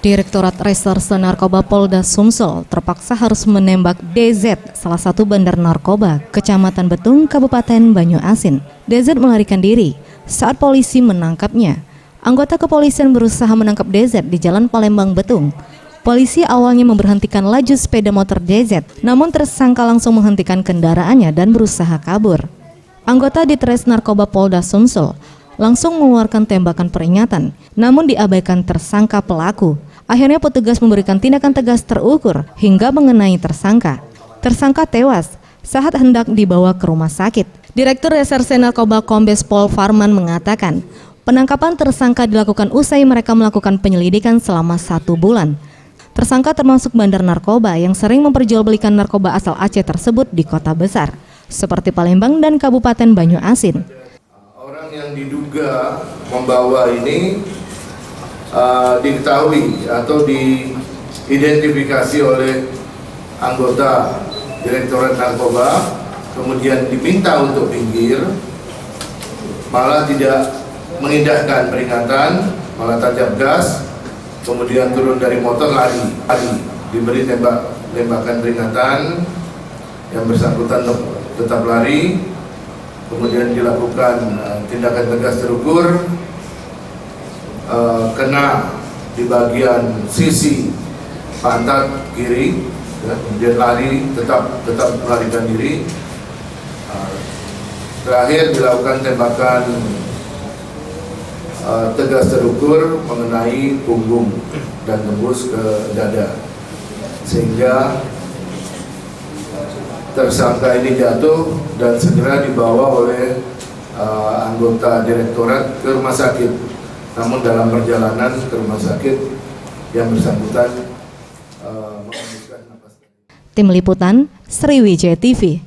Direktorat Reserse Narkoba Polda Sumsel terpaksa harus menembak DZ, salah satu bandar narkoba, Kecamatan Betung, Kabupaten Banyuasin. DZ melarikan diri saat polisi menangkapnya. Anggota kepolisian berusaha menangkap DZ di Jalan Palembang Betung. Polisi awalnya memberhentikan laju sepeda motor DZ, namun tersangka langsung menghentikan kendaraannya dan berusaha kabur. Anggota Ditres Narkoba Polda Sumsel langsung mengeluarkan tembakan peringatan, namun diabaikan tersangka pelaku. Akhirnya petugas memberikan tindakan tegas terukur hingga mengenai tersangka. Tersangka tewas saat hendak dibawa ke rumah sakit. Direktur Reserse Narkoba Kombes Pol Farman mengatakan, penangkapan tersangka dilakukan usai mereka melakukan penyelidikan selama 1 bulan. Tersangka termasuk bandar narkoba yang sering memperjualbelikan narkoba asal Aceh tersebut di kota besar, seperti Palembang dan Kabupaten Banyuasin. Orang yang diduga membawa ini diketahui atau diidentifikasi oleh anggota Direktorat Narkoba, kemudian diminta untuk pinggir, malah tidak mengindahkan peringatan, malah tancap gas, kemudian turun dari motor lari, diberi tembakan peringatan, yang bersangkutan tetap lari, kemudian dilakukan tindakan tegas terukur, kena di bagian sisi pantat kiri, ya, kemudian lari, tetap melarikan diri. Terakhir dilakukan tembakan tegas terukur mengenai punggung dan tembus ke dada, sehingga tersangka ini jatuh dan segera dibawa oleh anggota direktorat ke rumah sakit. Namun dalam perjalanan ke rumah sakit yang bersangkutan menghembuskan napas. Tim Liputan, Sriwijaya TV.